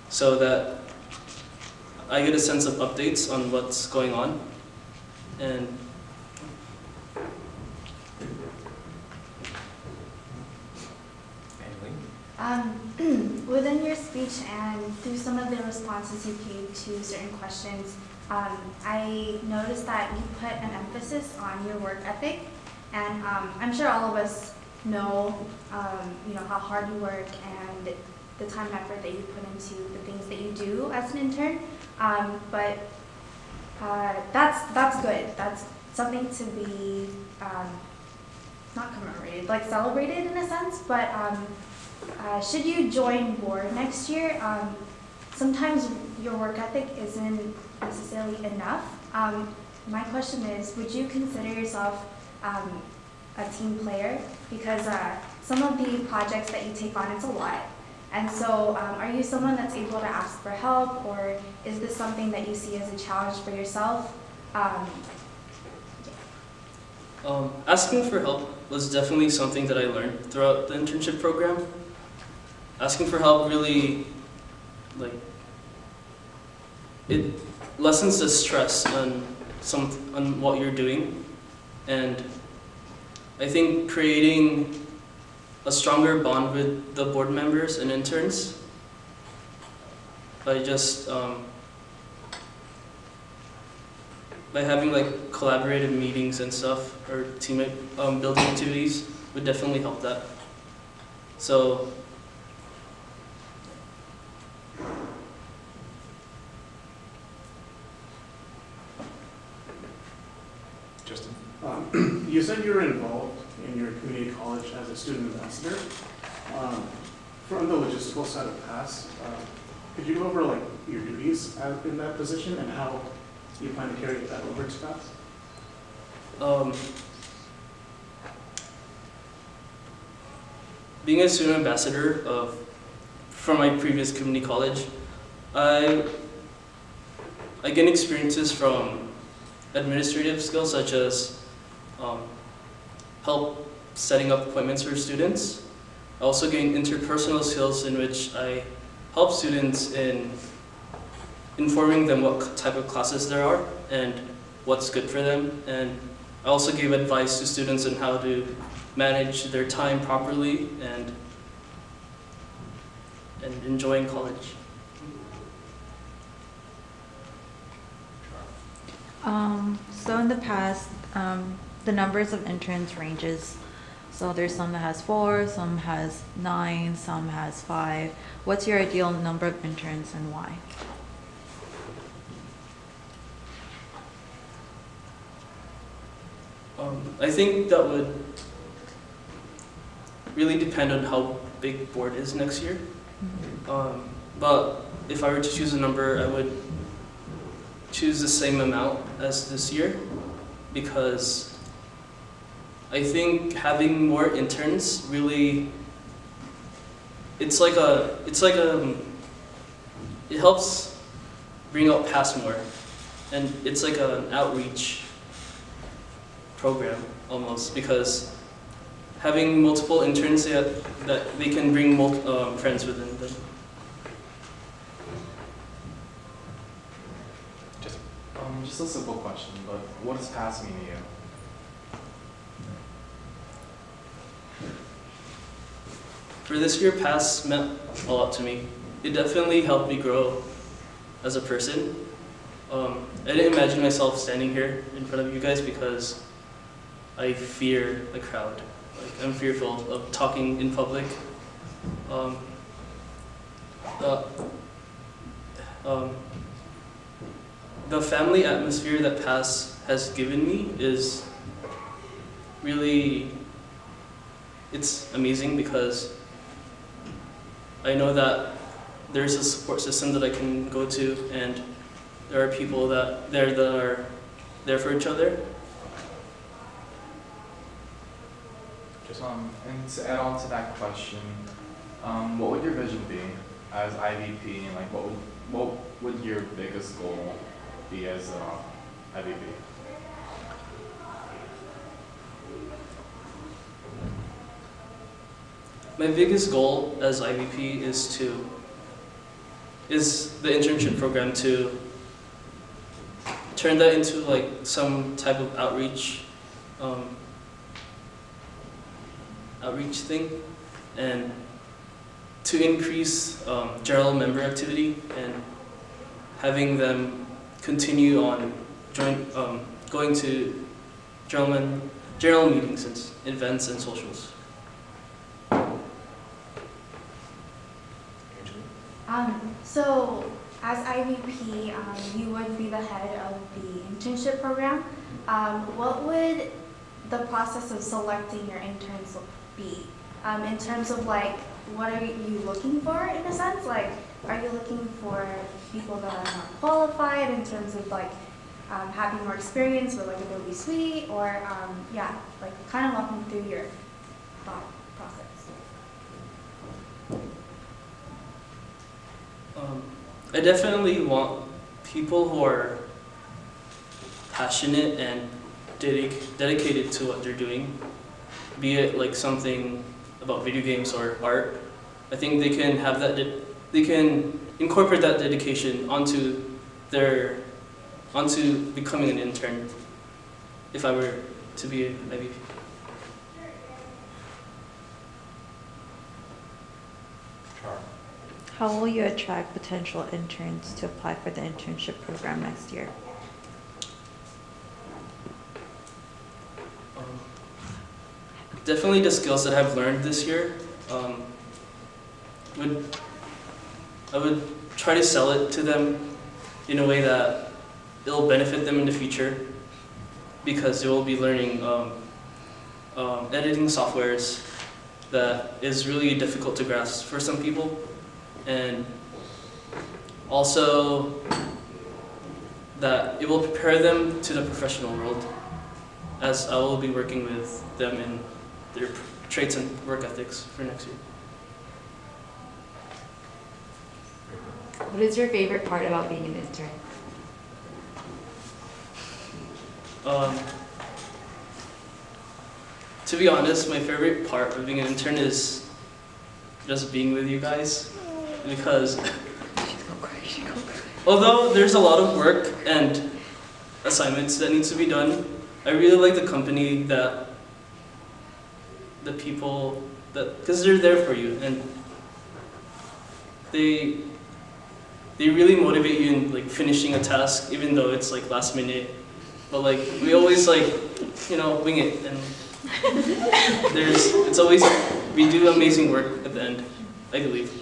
so that I get a sense of updates on what's going on. And within your speech and through some of the responses you gave to certain questions, I noticed that you put an emphasis on your work ethic, and I'm sure all of us know, how hard you work and the time and effort that you put into the things that you do as an intern. But that's good. That's something to be not commemorated, like celebrated in a sense. But should you join board next year, sometimes your work ethic isn't necessarily enough. My question is, would you consider yourself a team player? Because some of the projects that you take on, it's a lot. And so are you someone that's able to ask for help, or is this something that you see as a challenge for yourself? Asking for help was definitely something that I learned throughout the internship program. Asking for help really, it lessens the stress on what you're doing, and I think creating a stronger bond with the board members and interns by just by having collaborative meetings and stuff, or team building activities would definitely help that. So Justin? You said you were involved in your community college as a student ambassador. From the logistical side of PASS, could you go over your duties in that position and how you plan to carry that over to PASS? Being a student ambassador from my previous community college, I gain experiences from administrative skills such as help setting up appointments for students. I also gain interpersonal skills in which I help students in informing them what type of classes there are and what's good for them. And I also gave advice to students on how to manage their time properly and enjoying college. So in the past, the numbers of interns ranges. So there's some that has 4, some has 9, some has 5. What's your ideal number of interns and why? I think that would really depend on how big board is next year. But if I were to choose a number, I would choose the same amount as this year, because I think having more interns really, it helps bring out PASS more, and it's like an outreach program almost, because having multiple interns that they can bring friends within them. Just a simple question, but what does PASS mean to you? For this year, PASS meant a lot to me. It definitely helped me grow as a person. I didn't imagine myself standing here in front of you guys because I fear the crowd. I'm fearful of talking in public. The family atmosphere that PASS has given me is really, it's amazing, because I know that there's a support system that I can go to, and there are people that are there for each other. Just and to add on to that question, what would your vision be as IVP, and what would your biggest goal be as IVP? My biggest goal as IVP is to is the internship program to turn that into like some type of outreach thing, and to increase general member activity and having them continue on going to general meetings and events and socials. So as IVP, you would be the head of the internship program. What would the process of selecting your interns be? In terms of like, what are you looking for in a sense? Like, are you looking for people that are more qualified in terms of like having more experience with like Adobe Suite, or yeah, like kind of walk me through your thought process. I definitely want people who are passionate and dedicated to what they're doing, be it like something about video games or art. I think they can have that, they can incorporate that dedication onto becoming an intern if I were to be an IVP. How will you attract potential interns to apply for the internship program next year? Definitely the skills that I've learned this year. I would try to sell it to them in a way that it'll benefit them in the future, because they will be learning editing softwares that is really difficult to grasp for some people, and also that it will prepare them to the professional world, as I will be working with them in their traits and work ethics for next year. What is your favorite part about being an intern? To be honest, my favorite part of being an intern is just being with you guys, because although there's a lot of work and assignments that needs to be done, I really like the company that the people that, because they're there for you, and they really motivate you in like finishing a task, even though it's like last minute. But like we always like, you know, wing it, and it's always, we do amazing work at the end, I believe.